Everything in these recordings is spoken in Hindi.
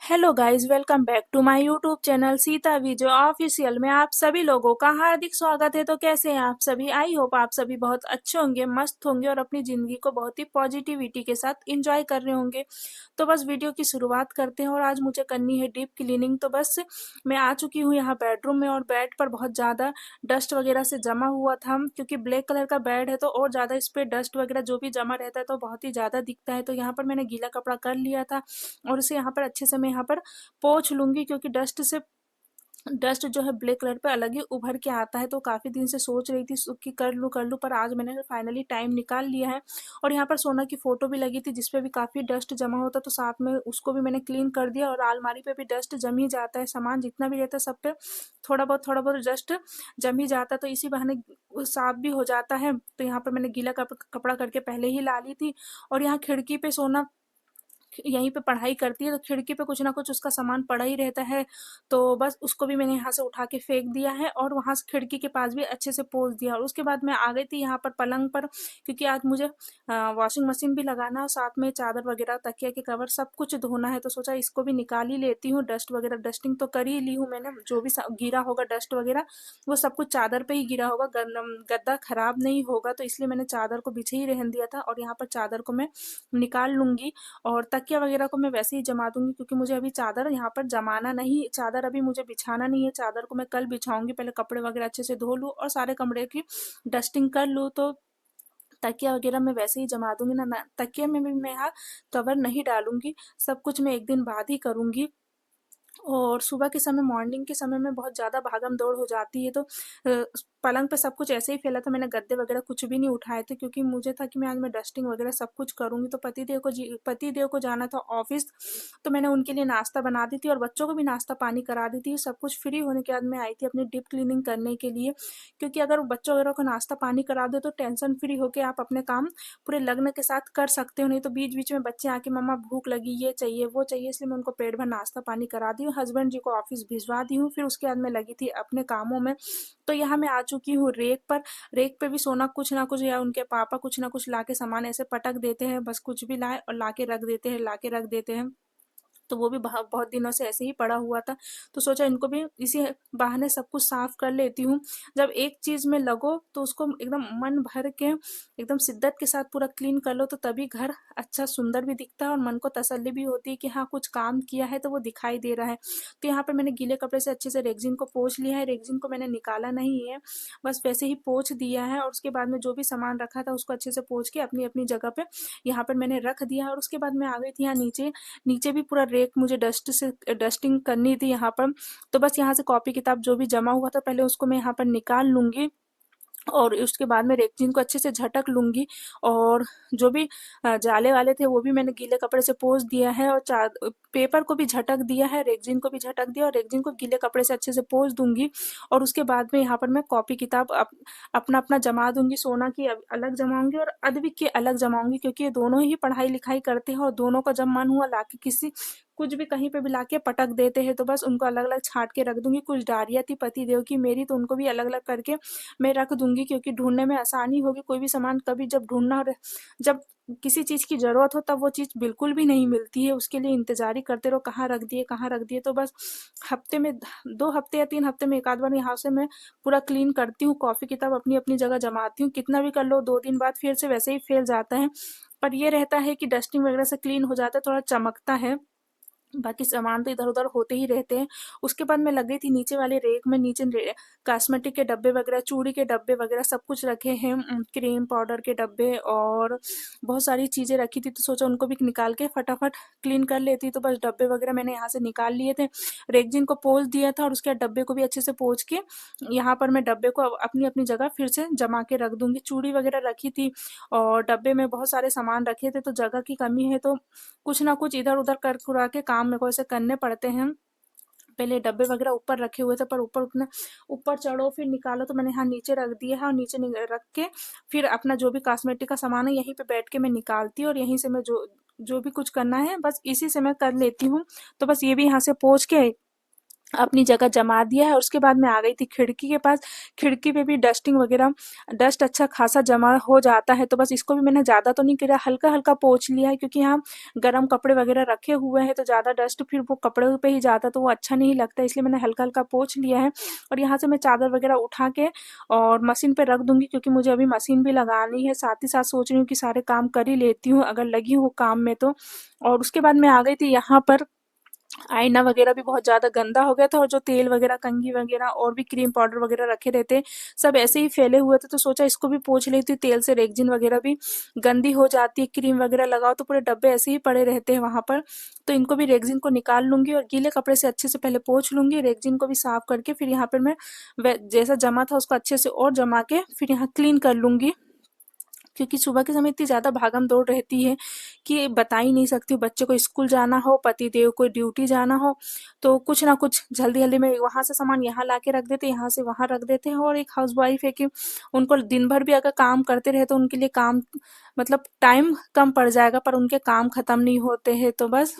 Hello guys, welcome back to my YouTube channel Sita Vijay official में आप सभी लोगों का हार्दिक स्वागत है। तो कैसे हैं आप सभी? आई होप आप सभी बहुत अच्छे होंगे, मस्त होंगे और अपनी ज़िंदगी को बहुत ही पॉजिटिविटी के साथ एंजॉय कर रहे होंगे। तो बस वीडियो की शुरुआत करते हैं और आज मुझे करनी है डीप क्लीनिंग। तो बस मैं आ चुकी हूँ यहाँ बेडरूम में और बेड पर बहुत ज़्यादा डस्ट वगैरह से जमा हुआ था, क्योंकि ब्लैक कलर का बेड है तो और ज़्यादा इस पर डस्ट वगैरह जो भी जमा रहता है तो बहुत ही ज़्यादा दिखता है। तो यहाँ पर मैंने गीला कपड़ा कर लिया था और इसे यहाँ पर अच्छे से मैं यहाँ पर पोंछ लूँगी, क्योंकि डस्ट जो है ब्लैक कलर पे अलग ही उभर के आता है। तो काफ़ी दिन से सोच रही थी कि कर लूँ, पर आज मैंने फाइनली टाइम निकाल लिया है। और यहाँ पर सोना की फ़ोटो भी लगी थी जिस पे भी काफ़ी डस्ट जमा होता, तो साथ में उसको भी मैंने क्लीन कर दिया। और अलमारी पे भी डस्ट जम ही जाता है, सामान जितना भी रहता है सब पे थोड़ा बहुत डस्ट जम ही जाता है, तो इसी बहाने वो साफ भी हो जाता है। तो यहाँ पर मैंने गीला कपड़ा करके पहले ही ला ली थी। और यहाँ खिड़की पे सोना यहीं पे पढ़ाई करती है तो खिड़की पे कुछ ना कुछ उसका सामान पड़ा ही रहता है। तो बस उसको भी मैंने यहाँ से उठा के फेंक दिया है और वहाँ से खिड़की के पास भी अच्छे से पोंछ दिया। और उसके बाद मैं आ गई थी यहाँ पर पलंग पर, क्योंकि आज मुझे वॉशिंग मशीन भी लगाना है और साथ में चादर वगैरह, तकिया के कवर सब कुछ धोना है। तो सोचा इसको भी निकाल ही लेती हूँ। डस्ट वगैरह डस्टिंग तो कर ही ली हूँ मैंने, जो भी गिरा होगा डस्ट वगैरह वो सब कुछ चादर पे ही गिरा होगा, गद्दा खराब नहीं होगा, तो इसलिए मैंने चादर को बिछे ही रहने दिया था। और यहाँ पर चादर को मैं निकाल लूंगी और तकिया वगैरह को मैं वैसे ही जमा दूंगी, क्योंकि मुझे अभी चादर यहाँ पर जमाना नहीं, चादर अभी मुझे बिछाना नहीं है। चादर को मैं कल बिछाऊंगी, पहले कपड़े वगैरह अच्छे से धो लूँ और सारे कमरे की डस्टिंग कर लूँ। तो तकिया वगैरह मैं वैसे ही जमा दूंगी ना, तकिया में भी मैं यहाँ कवर नहीं डालूंगी, सब कुछ मैं एक दिन बाद ही करूंगी। और सुबह के समय, मॉर्निंग के समय में बहुत ज़्यादा भागम दौड़ हो जाती है, तो पलंग पे सब कुछ ऐसे ही फैला था। मैंने गद्दे वगैरह कुछ भी नहीं उठाए थे, क्योंकि मुझे था कि मैं आज मैं डस्टिंग वगैरह सब कुछ करूँगी। तो पतिदेव को जाना था ऑफिस, तो मैंने उनके लिए नाश्ता बना दी थी और बच्चों को भी नाश्ता पानी करा दी थी। सब कुछ फ्री होने के बाद मैं आई थी अपनी डीप क्लीनिंग करने के लिए, क्योंकि अगर बच्चों वगैरह को नाश्ता पानी करा दो तो टेंशन फ्री होके आप अपने काम पूरे लगन के साथ कर सकते हो। नहीं तो बीच बीच में बच्चे आके मम्मा भूख लगी, ये चाहिए वो चाहिए, इसलिए मैं उनको पेट भर नाश्ता पानी करा दी हूँ, हस्बैंड जी को ऑफिस भिजवा दी हूँ। फिर उसके बाद मैं लगी थी अपने कामों में। तो यहाँ मैं आ चुकी हूँ रेक पर। रेक पे भी सोना कुछ ना कुछ या उनके पापा कुछ ना कुछ लाके सामान ऐसे पटक देते हैं, बस कुछ भी लाए और लाके रख देते हैं। तो वो भी बहुत दिनों से ऐसे ही पड़ा हुआ था, तो सोचा इनको भी इसी बहाने सब कुछ साफ कर लेती हूँ। जब एक चीज में लगो तो उसको एकदम मन भर के, एकदम शिद्दत के साथ पूरा क्लीन कर लो, तो तभी घर अच्छा सुंदर भी दिखता है और मन को तसल्ली भी होती है कि हाँ कुछ काम किया है तो वो दिखाई दे रहा है। तो यहाँ पे मैंने गीले कपड़े से अच्छे से रेगजीन को पोंछ लिया है, रेगजीन को मैंने निकाला नहीं है, बस वैसे ही पोंछ दिया है। और उसके बाद में जो भी सामान रखा था उसको अच्छे से पोंछ के अपनी अपनी जगह पे यहाँ पर मैंने रख दिया। और उसके बाद मैं आ गई थी यहाँ नीचे। नीचे भी पूरा रेक मुझे डस्टिंग करनी थी यहाँ पर। तो बस यहाँ से कॉपी किताब जो भी जमा हुआ था पहले उसको मैं यहाँ पर निकाल लूंगी और उसके बाद में रेक्सीन को अच्छे से झटक लूंगी। और जो भी जाले वाले थे वो भी मैंने गीले कपड़े से पोंछ दिया है और पेपर को भी झटक दिया है, रेक्सीन को भी झटक दिया और रेक्सीन को गीले कपड़े से अच्छे से पोंछ दूंगी। और उसके बाद में यहाँ पर मैं कॉपी किताब अपना अपना जमा दूंगी। सोना की अलग जमाऊंगी और अद्विक की अलग जमाऊंगी, क्योंकि ये दोनों ही पढ़ाई लिखाई करते हैं और दोनों का जब मन हुआ लाके किसी कुछ भी कहीं पे भी लाके पटक देते हैं, तो बस उनको अलग अलग छांट के रख दूंगी। कुछ डायरिया थी पति देव की मेरी, तो उनको भी अलग अलग करके मैं रख दूंगी, क्योंकि ढूंढने में आसानी होगी। कोई भी सामान कभी जब किसी चीज की जरूरत हो तब वो चीज बिल्कुल भी नहीं मिलती है, उसके लिए इंतजार ही करते रहो कहाँ रख दिए कहाँ रख दिए। तो बस हफ्ते में 2 हफ्ते या 3 हफ्ते में एक आध बार यहाँ से मैं पूरा क्लीन करती हूँ, कॉफी किताब अपनी अपनी जगह जमाती हूँ। कितना भी कर लो 2 दिन बाद फिर से वैसे ही फैल जाता है, पर ये रहता है कि डस्टिंग वगैरह से क्लीन हो जाता है, थोड़ा चमकता है। बाकी सामान तो इधर-उधर होते ही रहते हैं। उसके बाद मैं लग गई थी नीचे वाले रेक में, नीचे कॉस्मेटिक के डब्बे वगैरह, चूड़ी के डब्बे वगैरह सब कुछ रखे हैं, क्रीम पाउडर के डब्बे और बहुत सारी चीज़ें रखी थी, तो सोचा उनको भी निकाल के फटाफट क्लीन कर लेती। तो बस डब्बे वगैरह मैंने यहाँ से निकाल लिए थे, रेक्जिन को पोंछ दिया था और उसके बाद डब्बे को भी अच्छे से पोंछ के यहाँ पर मैं डब्बे को अपनी अपनी जगह फिर से जमा के रख दूंगी। चूड़ी वगैरह रखी थी और डब्बे में बहुत सारे सामान रखे थे, तो जगह की कमी है, तो कुछ ना कुछ इधर उधर कर कुरा के काम मेरे को ऐसे करने पड़ते हैं। पहले डब्बे वगैरह ऊपर रखे हुए थे, पर ऊपर उतना ऊपर चढ़ो फिर निकालो, तो मैंने यहाँ नीचे रख दिया है और नीचे रख के फिर अपना जो भी कॉस्मेटिक का सामान है यहीं पे बैठ के मैं निकालती हूँ और यहीं से मैं जो जो भी कुछ करना है बस इसी से मैं कर लेती हूँ। तो बस ये भी यहाँ से पोंछ के अपनी जगह जमा दिया है और उसके बाद मैं आ गई थी खिड़की के पास। खिड़की पे भी डस्टिंग वगैरह डस्ट अच्छा खासा जमा हो जाता है, तो बस इसको भी मैंने ज़्यादा तो नहीं किया, हल्का-हल्का पोंछ लिया है क्योंकि यहाँ गरम कपड़े वगैरह रखे हुए हैं तो ज़्यादा डस्ट फिर वो कपड़ों पे ही जाता तो वो अच्छा नहीं लगता, इसलिए मैंने हल्का-हल्का पोंछ लिया है। और यहाँ से मैं चादर वगैरह उठा के और मशीन पे रख दूँगी क्योंकि मुझे अभी मशीन भी लगानी है, साथ ही साथ सोच रही हूँ कि सारे काम कर ही लेती हूँ अगर लगी हूँ काम में तो। और उसके बाद मैं आ गई थी यहाँ पर। आईना वगैरह भी बहुत ज़्यादा गंदा हो गया था और जो तेल वगैरह, कंघी वगैरह और भी क्रीम पाउडर वगैरह रखे रहते, सब ऐसे ही फैले हुए थे, तो सोचा इसको भी पोंछ लेती हूँ तेल से। रेक्जिन वगैरह भी गंदी हो जाती है, क्रीम वगैरह लगाओ तो पूरे डब्बे ऐसे ही पड़े रहते हैं वहाँ पर। तो इनको भी रेक्जिन को निकाल लूँगी और गीले कपड़े से अच्छे से पहले पोंछ लूँगी, रेक्जिन को भी साफ करके फिर यहाँ पर मैं जैसा जमा था उसको अच्छे से और जमा के फिर यहाँ क्लीन कर लूँगी। क्योंकि सुबह के समय इतनी ज़्यादा भागम-दौड़ रहती है कि बता ही नहीं सकती हूँ। बच्चे को स्कूल जाना हो, पतिदेव को ड्यूटी जाना हो, तो कुछ ना कुछ जल्दी-जल्दी में वहाँ से सामान यहाँ ला के रख देते हैं, यहाँ से वहाँ रख देते हैं। और एक हाउसवाइफ़ है कि उनको दिन भर भी अगर काम करते रहे तो उनके लिए काम मतलब टाइम कम पड़ जाएगा पर उनके काम खत्म नहीं होते हैं। तो बस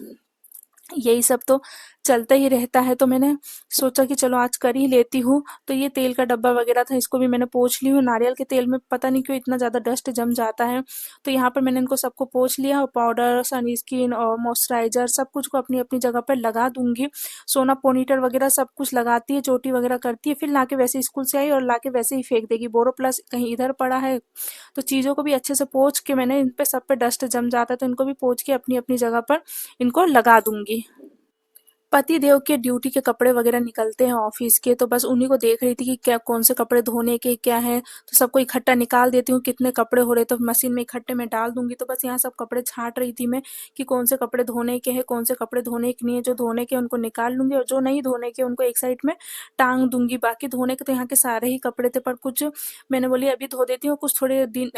यही सब तो चलता ही रहता है, तो मैंने सोचा कि चलो आज कर ही लेती हूँ। तो ये तेल का डब्बा वगैरह था, इसको भी मैंने पोंछ ली हूँ। नारियल के तेल में पता नहीं क्यों इतना ज़्यादा डस्ट जम जाता है, तो यहाँ पर मैंने इनको सबको पोंछ लिया और पाउडर, सनस्क्रीन और मॉइस्चराइज़र सब कुछ को अपनी-अपनी जगह पर लगा दूँगी। सोना पोनीटेल वगैरह सब कुछ लगाती है, चोटी वगैरह करती है, फिर लाके वैसे स्कूल से आई और लाके वैसे ही फेंक देगी। बोरोप्लस कहीं इधर पड़ा है, तो चीज़ों को भी अच्छे से पोंछ के मैंने इन पे सब पे डस्ट जम जाता है, तो इनको भी पोंछ के अपनी-अपनी जगह पर इनको लगा दूँगी। पति देव के ड्यूटी के कपड़े वगैरह निकलते हैं ऑफिस के, तो बस उन्हीं को देख रही थी कि क्या कौन से कपड़े धोने के क्या है, तो सबको इकट्ठा निकाल देती हूँ। कितने कपड़े हो रहे तो मशीन में इकट्ठे में डाल दूंगी। तो बस यहाँ सब कपड़े छांट रही थी मैं कि कौन से कपड़े धोने के हैं, कौन से कपड़े धोने के नहीं है। जो धोने के उनको निकाल लूंगी और जो नहीं धोने के उनको एक साइड में टांग दूंगी। बाकी धोने के तो यहाँ के सारे ही कपड़े थे, पर कुछ मैंने बोली अभी धो देती हूँ, कुछ थोड़े दिन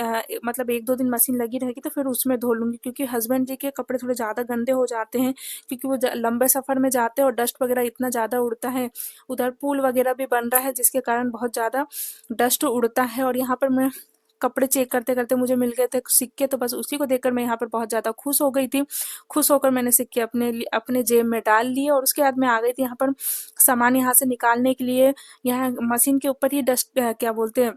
मतलब 1-2 दिन मशीन लगी रहेगी तो फिर उसमें धो लूंगी, क्योंकि हस्बैंड जी के कपड़े थोड़े ज़्यादा गंदे हो जाते हैं क्योंकि वो लंबे सफ़र में जाते हैं और डस्ट वगैरह इतना ज़्यादा उड़ता है। उधर पुल वगैरह भी बन रहा है जिसके कारण बहुत ज़्यादा डस्ट उड़ता है। और यहाँ पर मैं कपड़े चेक करते-करते मुझे मिल गए थे सिक्के, तो बस उसी को देखकर मैं यहाँ पर बहुत ज़्यादा खुश हो गई थी। खुश होकर मैंने सिक्के अपने जेब में डाल लिए और उसके बाद मैं आ गई थी यहाँ पर सामान यहाँ से निकालने के लिए। यहाँ मशीन के ऊपर ही डस्ट क्या बोलते हैं,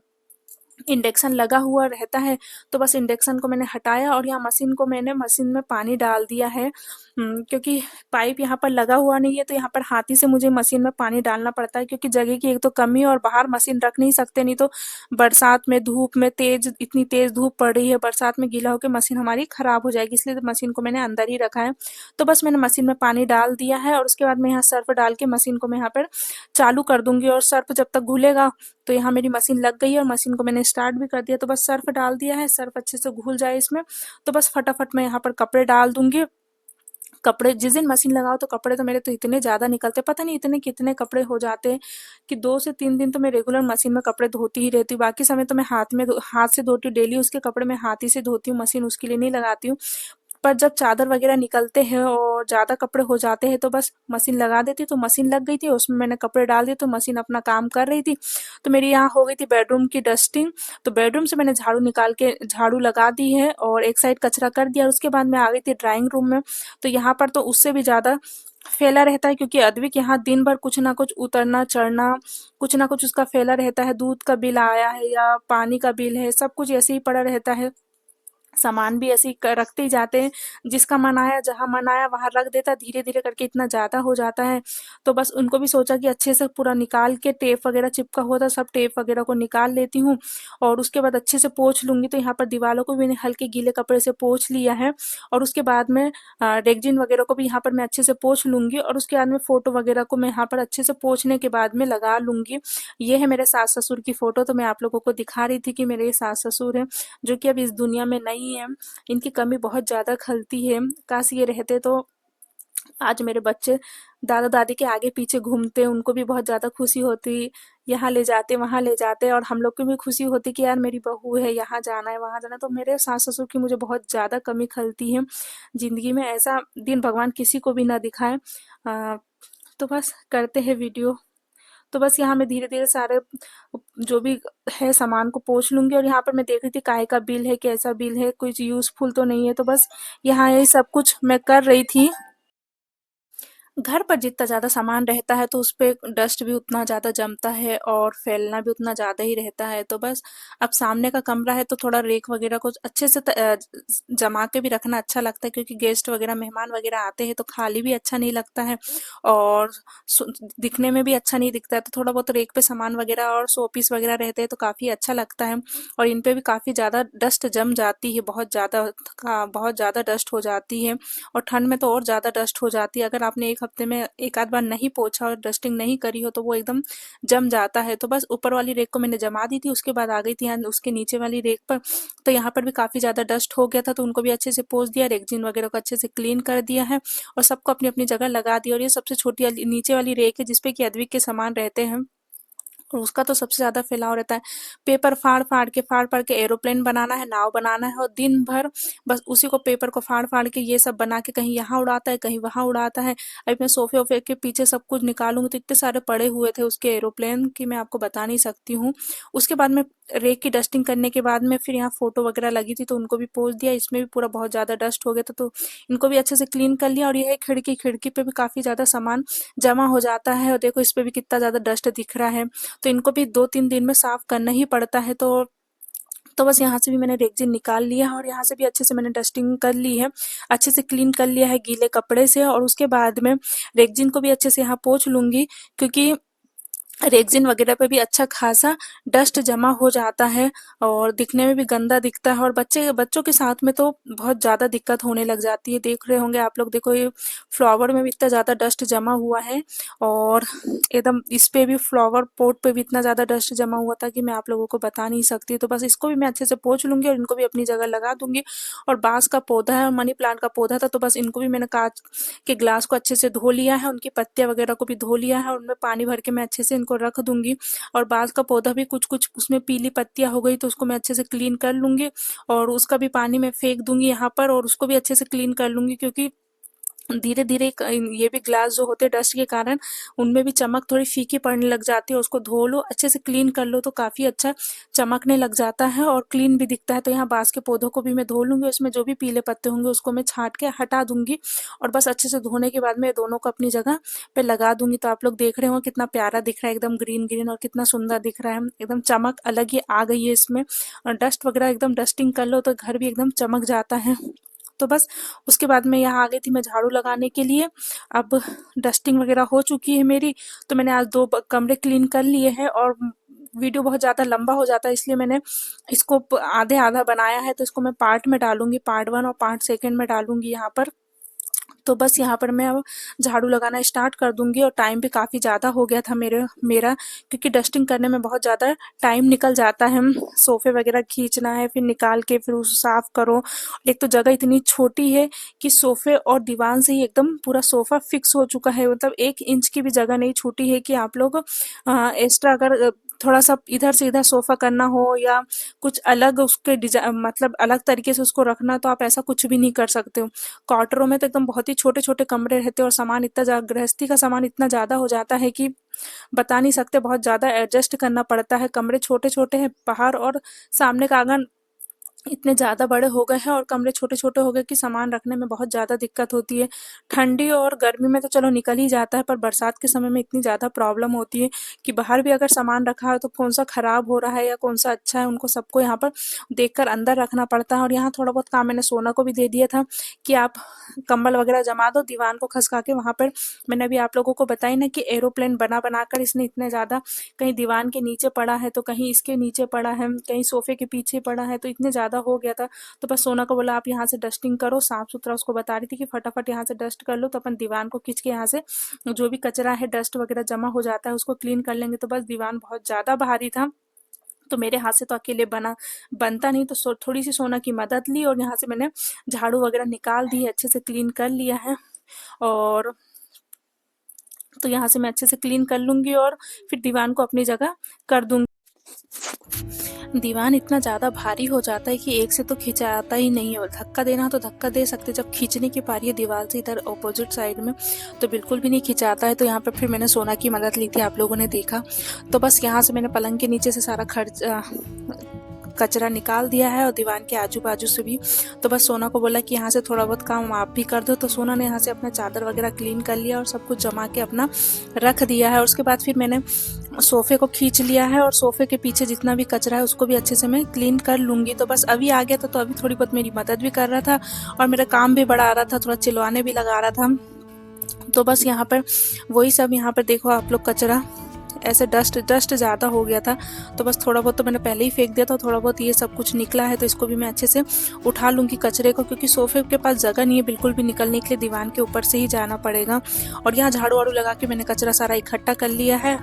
इंडक्शन लगा हुआ रहता है, तो बस इंडक्शन को मैंने हटाया और यहाँ मशीन में पानी डाल दिया है। क्योंकि पाइप यहाँ पर लगा हुआ नहीं है तो यहाँ पर हाथ ही से मुझे मशीन में पानी डालना पड़ता है, क्योंकि जगह की एक तो कमी है और बाहर मशीन रख नहीं सकते, नहीं तो बरसात में धूप में इतनी तेज धूप पड़ रही है, बरसात में गीला होकर मशीन हमारी खराब हो जाएगी, इसलिए तो मशीन को मैंने अंदर ही रखा है। तो बस मैंने मशीन में पानी डाल दिया है और उसके बाद मैं यहाँ सर्फ डाल के मशीन को मैं यहाँ पर चालू कर दूंगी और सर्फ जब तक घुलेगा। तो यहाँ मेरी मशीन लग गई है और मशीन को मैंने स्टार्ट भी कर दिया, तो बस सर्फ डाल दिया है, सर्फ अच्छे से घुल जाए इसमें, तो बस फटाफट मैं यहाँ पर कपड़े डाल दूंगी। कपड़े जिस दिन मशीन लगाओ तो कपड़े तो मेरे तो इतने ज़्यादा निकलते, पता नहीं इतने कितने कपड़े हो जाते हैं कि 2 से 3 दिन तो मैं रेगुलर मशीन में कपड़े धोती ही रहती हूँ। बाकी समय तो मैं हाथ से धोती हूँ, डेली उसके कपड़े मैं हाथ ही से धोती हूँ, मशीन उसके लिए नहीं लगाती हूँ। पर जब चादर वगैरह निकलते हैं और ज़्यादा कपड़े हो जाते हैं तो बस मशीन लगा देती हूँ। तो मशीन लग गई थी, उसमें मैंने कपड़े डाल दिए तो मशीन अपना काम कर रही थी। तो मेरी यहाँ हो गई थी बेडरूम की डस्टिंग, तो बेडरूम से मैंने झाड़ू निकाल के झाड़ू लगा दी है और एक साइड कचरा कर दिया। और उसके बाद मैं आ गई थी ड्राइंग रूम में, तो यहाँ पर तो उससे भी ज़्यादा फैला रहता है, क्योंकि अद्विक यहाँ दिन भर कुछ ना कुछ उतरना चढ़ना, कुछ ना कुछ उसका फैला रहता है। दूध का बिल आया है या पानी का बिल है, सब कुछ ऐसे ही पड़ा रहता है। सामान भी ऐसे ही रखते ही जाते हैं, जिसका मन आया जहाँ मन आया वहां रख देता, धीरे धीरे करके इतना ज्यादा हो जाता है। तो बस उनको भी सोचा कि अच्छे से पूरा निकाल के, टेप वगैरह चिपका हुआ था सब टेप वगैरह को निकाल लेती हूँ और उसके बाद अच्छे से पोंछ लूंगी। तो यहाँ पर दीवारों को भी मैंने हल्के गीले कपड़े से पोंछ लिया है और उसके बाद में रेगजिन वगैरह को भी यहाँ पर मैं अच्छे से पोंछ लूंगी और उसके बाद में फोटो वगैरह को मैं यहाँ पर अच्छे से पोंछने के बाद में लगा लूंगी। ये है मेरे सास ससुर की फोटो, तो मैं आप लोगों को दिखा रही थी कि मेरे ये सास ससुर हैं जो कि अब इस दुनिया में नहीं है। इनकी कमी बहुत ज़्यादा खलती है, काश ये रहते तो आज मेरे बच्चे दादा दादी के आगे पीछे घूमते, उनको भी बहुत ज़्यादा खुशी होती, यहाँ ले जाते वहाँ ले जाते और हम लोग को भी खुशी होती कि यार मेरी बहू है, यहाँ जाना है वहाँ जाना है। तो मेरे सास ससुर की मुझे बहुत ज़्यादा कमी खलती है ज़िंदगी में, ऐसा दिन भगवान किसी को भी ना दिखाए। तो बस करते हैं वीडियो। तो बस यहाँ मैं धीरे-धीरे सारे जो भी है सामान को पोंछ लूँगी और यहाँ पर मैं देख रही थी काहे का बिल है, कैसा बिल है, कुछ यूज़फुल तो नहीं है, तो बस यहाँ यही सब कुछ मैं कर रही थी। घर पर जितना ज़्यादा सामान रहता है तो उस पे डस्ट भी उतना ज़्यादा जमता है और फैलना भी उतना ज़्यादा ही रहता है। तो बस अब सामने का कमरा है तो थोड़ा रेक वगैरह को अच्छे से जमा के भी रखना अच्छा लगता है, क्योंकि गेस्ट वगैरह मेहमान वगैरह आते हैं तो खाली भी अच्छा नहीं लगता है और दिखने में भी अच्छा नहीं दिखता है। तो थोड़ा बहुत रेक पे सामान वगैरह और शो पीस वगैरह रहते हैं तो काफ़ी अच्छा लगता है। और इन पे भी काफ़ी ज़्यादा डस्ट जम जाती है, बहुत ज़्यादा डस्ट हो जाती है और ठंड में तो और ज़्यादा डस्ट हो जाती है। अगर आपने एक हफ्ते में एक आध बार नहीं पोंछा और डस्टिंग नहीं करी हो तो वो एकदम जम जाता है। तो बस ऊपर वाली रेक को मैंने जमा दी थी, उसके बाद आ गई थी यहाँ उसके नीचे वाली रेक पर। तो यहाँ पर भी काफ़ी ज़्यादा डस्ट हो गया था तो उनको भी अच्छे से पोंछ दिया, रेगजीन वगैरह को अच्छे से क्लीन कर दिया है और सबको अपनी अपनी जगह लगा दिया। और ये सबसे छोटी वाली नीचे वाली रेक है जिसपे कि अद्विक के सामान रहते हैं और उसका तो सबसे ज़्यादा फैलाव रहता है। पेपर फाड़-फाड़ के एरोप्लेन बनाना है, नाव बनाना है और दिन भर बस उसी को पेपर को फाड़-फाड़ के ये सब बना के कहीं यहाँ उड़ाता है, कहीं वहाँ उड़ाता है। अभी मैं सोफ़े-वोफ़े के पीछे सब कुछ निकालूँगी तो इतने सारे पड़े हुए थे उसके एरोप्लेन कि मैं आपको बता नहीं सकती हूँ। उसके बाद में रेक की डस्टिंग करने के बाद में फिर यहाँ फ़ोटो वगैरह लगी थी तो उनको भी पोंछ दिया। इसमें भी पूरा बहुत ज़्यादा डस्ट हो गया था तो इनको भी अच्छे से क्लीन कर लिया। और ये है खिड़की पे भी काफ़ी ज़्यादा सामान जमा हो जाता है और देखो इस पे भी कितना ज़्यादा डस्ट दिख रहा है। तो इनको भी 2-3 दिन में साफ करना ही पड़ता है। तो बस यहाँ से भी मैंने रेगज़ीन निकाल लिया है और यहाँ से भी अच्छे से मैंने डस्टिंग कर ली है, अच्छे से क्लीन कर लिया है गीले कपड़े से। और उसके बाद में रेगज़ीन को भी अच्छे से यहाँ पोंछ लूँगी, क्योंकि रेगज़ीन वगैरह पे भी अच्छा खासा डस्ट जमा हो जाता है और दिखने में भी गंदा दिखता है और बच्चों के साथ में तो बहुत ज़्यादा दिक्कत होने लग जाती है। देख रहे होंगे आप लोग, देखो ये फ्लावर में भी इतना ज़्यादा डस्ट जमा हुआ है और एकदम इस पे भी फ्लावर पॉट पे भी इतना ज़्यादा डस्ट जमा हुआ था कि मैं आप लोगों को बता नहीं सकती। तो बस इसको भी मैं अच्छे से पोंछ लूँगी और इनको भी अपनी जगह लगा दूँगी। और बाँस का पौधा है और मनी प्लांट का पौधा था तो बस इनको भी मैंने काँच के ग्लास को अच्छे से धो लिया है, उनकी पत्तियाँ वगैरह को भी धो लिया है और उनमें पानी भर के मैं अच्छे से इनको रख दूँगी। और बाँस का पौधा भी कुछ-कुछ उसमें पीली पत्तियाँ हो गई तो उसको मैं अच्छे से क्लीन कर लूँगी और उसका भी पानी मैं फेंक दूँगी यहाँ पर और उसको भी अच्छे से क्लीन कर लूँगी, क्योंकि धीरे-धीरे ये भी ग्लास जो होते हैं डस्ट के कारण उनमें भी चमक थोड़ी फीकी पड़ने लग जाती है। उसको धो लो, अच्छे से क्लीन कर लो तो काफ़ी अच्छा चमकने लग जाता है और क्लीन भी दिखता है। तो यहाँ बाँस के पौधों को भी मैं धो लूँगी, उसमें जो भी पीले पत्ते होंगे उसको मैं छाँट के हटा दूँगी और बस अच्छे से धोने के बाद में दोनों को अपनी जगह पे लगा दूँगी। तो आप लोग देख रहे हो कितना प्यारा दिख रहा है, एकदम ग्रीन-ग्रीन और कितना सुंदर दिख रहा है। एकदम चमक अलग ही आ गई है इसमें और डस्ट वगैरह एकदम डस्टिंग कर लो तो घर भी एकदम चमक जाता है। तो बस उसके बाद मैं यहाँ आ गई थी मैं झाड़ू लगाने के लिए। अब डस्टिंग वगैरह हो चुकी है मेरी, तो मैंने आज 2 कमरे क्लीन कर लिए हैं और वीडियो बहुत ज़्यादा लंबा हो जाता है इसलिए मैंने इसको आधे आधा बनाया है। तो इसको मैं पार्ट में डालूंगी, पार्ट 1 और पार्ट 2 में डालूंगी यहाँ पर। तो बस यहाँ पर मैं अब झाड़ू लगाना स्टार्ट कर दूंगी और टाइम भी काफ़ी ज़्यादा हो गया था मेरा, क्योंकि डस्टिंग करने में बहुत ज़्यादा टाइम निकल जाता है। सोफ़े वगैरह खींचना है, फिर निकाल के फिर उसे साफ़ करो। एक तो जगह इतनी छोटी है कि सोफ़े और दीवान से ही एकदम पूरा सोफ़ा फिक्स हो चुका है, मतलब 1 इंच की भी जगह नहीं छूटी है कि आप लोग एक्स्ट्रा अगर थोड़ा सा इधर से इधर सोफ़ा करना हो या कुछ अलग उसके मतलब अलग तरीके से उसको रखना, तो आप ऐसा कुछ भी नहीं कर सकते हो। क्वार्टरों में तो एकदम बहुत ही छोटे-छोटे कमरे रहते हैं और सामान इतना गृहस्थी का सामान इतना ज़्यादा हो जाता है कि बता नहीं सकते, बहुत ज़्यादा एडजस्ट करना पड़ता है। कमरे छोटे-छोटे हैं, बाहर और सामने का आंगन इतने ज़्यादा बड़े हो गए हैं और कमरे छोटे-छोटे हो गए कि सामान रखने में बहुत ज़्यादा दिक्कत होती है। ठंडी और गर्मी में तो चलो निकल ही जाता है, पर बरसात के समय में इतनी ज़्यादा प्रॉब्लम होती है कि बाहर भी अगर सामान रखा है तो कौन-सा खराब हो रहा है या कौन-सा अच्छा है, उनको सबको यहाँ पर देखकर अंदर रखना पड़ता है। और यहाँ थोड़ा बहुत काम मैंने सोना को भी दे दिया था कि आप कंबल वगैरह जमा दो दीवान को खसका के वहाँ पर। मैंने अभी आप लोगों को बताई ना कि एरोप्लेन बना-बना कर इसने इतने ज़्यादा, कहीं दीवान के नीचे पड़ा है तो कहीं इसके नीचे पड़ा है, कहीं सोफ़े के पीछे पड़ा है, तो इतने ज़्यादा हो गया था। तो बस सोना को बोला आप यहाँ से डस्टिंग करो, साफ-सुथरा उसको बता रही थी कि फटाफट यहाँ से डस्ट कर लो तो अपन दीवान को खींच के यहाँ से जो भी कचरा है, डस्ट वगैरह जमा हो जाता है उसको क्लीन कर लेंगे। तो बस दीवान बहुत ज़्यादा भारी था, तो मेरे हाथ से तो अकेले बनता नहीं, तो थोड़ी सी सोना की मदद ली और यहाँ से मैंने झाड़ू वगैरह निकाल दी है, अच्छे से क्लीन कर लिया है। और तो यहाँ से मैं अच्छे से क्लीन कर लूँगी और फिर दीवान को अपनी जगह कर दूँगी। दीवान इतना ज़्यादा भारी हो जाता है कि एक से तो खिंचाता ही नहीं है, और धक्का देना हो तो धक्का दे सकते, जब खींचने की पारी है दीवार से इधर ऑपोजिट साइड में तो बिल्कुल भी नहीं खिंचाता है। तो यहाँ पर फिर मैंने सोना की मदद ली थी, आप लोगों ने देखा। तो बस यहाँ से मैंने पलंग के नीचे से सारा खर्च कचरा निकाल दिया है और दीवान के आजू बाजू से भी। तो बस सोना को बोला कि यहाँ से थोड़ा बहुत काम आप भी कर दो। तो सोना ने यहाँ से अपना चादर वगैरह क्लीन कर लिया और सब कुछ जमा के अपना रख दिया है। और उसके बाद फिर मैंने सोफ़े को खींच लिया है और सोफ़े के पीछे जितना भी कचरा है उसको भी अच्छे से मैं क्लीन कर लूँगी। तो बस अभी आ गया था, तो अभी थोड़ी बहुत मेरी मदद भी कर रहा था और मेरा काम भी बढ़ा रहा था, थोड़ा चिल्लाने भी लगा रहा था। तो बस यहाँ पर वही सब, यहाँ पर देखो आप लोग, कचरा ऐसे डस्ट ज़्यादा हो गया था। तो बस थोड़ा बहुत तो मैंने पहले ही फेंक दिया था, थोड़ा बहुत ये सब कुछ निकला है। तो इसको भी मैं अच्छे से उठा लूँगी कचरे को, क्योंकि सोफ़े के पास जगह नहीं है बिल्कुल भी निकलने के लिए, दीवान के ऊपर से ही जाना पड़ेगा। और यहाँ झाड़ू वाड़ू लगा के मैंने कचरा सारा इकट्ठा कर लिया है।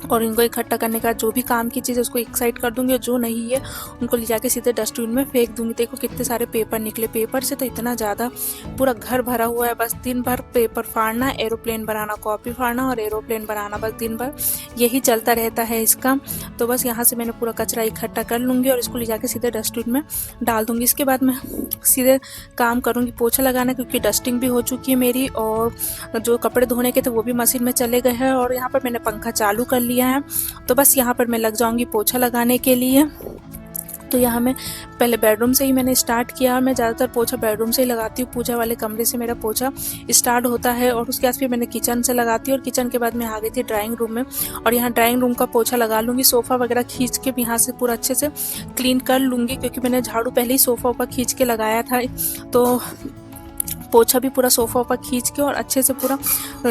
और इनको इकट्ठा करने का जो भी काम की चीज़ है उसको एक साइड कर दूंगी और जो नहीं है उनको ले जाके सीधे डस्टबिन में फेंक दूंगी। देखो कितने सारे पेपर निकले, पेपर से तो इतना ज़्यादा पूरा घर भरा हुआ है। बस दिन भर पेपर फाड़ना, एरोप्लेन बनाना, कॉपी फाड़ना और एरोप्लेन बनाना, बस दिन भर यही चलता रहता है इसका। तो बस यहाँ से मैंने पूरा कचरा इकट्ठा कर लूँगी और इसको ले जाके सीधे डस्टबिन में डाल दूँगी। इसके बाद मैं सीधे काम करूँगी पोछा लगाना, क्योंकि डस्टिंग भी हो चुकी है मेरी और जो कपड़े धोने के थे वो भी मशीन में चले गए हैं। और यहाँ पर मैंने पंखा चालू कर लिया है। तो बस यहाँ पर मैं लग जाऊंगी पोछा लगाने के लिए। तो यहाँ मैं पहले बेडरूम से ही मैंने स्टार्ट किया। मैं ज़्यादातर पोछा बेडरूम से ही लगाती हूँ, पूजा वाले कमरे से मेरा पोछा स्टार्ट होता है। और उसके बाद फिर मैंने किचन से लगाती हूँ और किचन के बाद मैं आ गई थी ड्राइंग रूम में और यहाँ ड्राइंग रूम का पोछा लगा लूँगी। सोफ़ा वगैरह खींच के यहाँ से पूरा अच्छे से क्लीन कर लूँगी, क्योंकि मैंने झाड़ू पहले ही सोफ़ा ऊपर खींच के लगाया था। तो पोछा भी पूरा सोफ़ा ऊपर खींच के और अच्छे से पूरा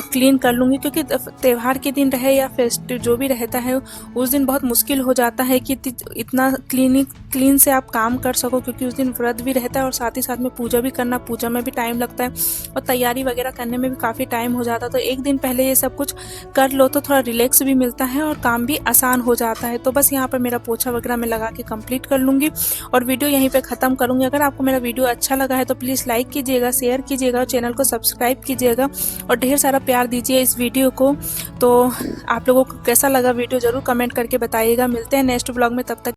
क्लीन कर लूँगी, क्योंकि त्यौहार के दिन रहे या फेस्टिव जो भी रहता है उस दिन बहुत मुश्किल हो जाता है कि इतना क्लीन से आप काम कर सको, क्योंकि उस दिन व्रत भी रहता है और साथ ही साथ में पूजा भी करना, पूजा में भी टाइम लगता है और तैयारी वगैरह करने में भी काफ़ी टाइम हो जाता है। तो एक दिन पहले ये सब कुछ कर लो तो थोड़ा रिलैक्स भी मिलता है और काम भी आसान हो जाता है। तो बस यहाँ पर मेरा पोछा वगैरह मैं लगा के कंप्लीट कर लूँगी और वीडियो यहीं पर ख़त्म करूँगी। अगर आपको मेरा वीडियो अच्छा लगा है तो प्लीज़ लाइक कीजिएगा, शेयर कीजिएगा और चैनल को सब्सक्राइब कीजिएगा और ढेर सारा प्यार दीजिए इस वीडियो को। तो आप लोगों को कैसा लगा वीडियो ज़रूर कमेंट करके बताइएगा। मिलते हैं नेक्स्ट ब्लॉग में, तब तक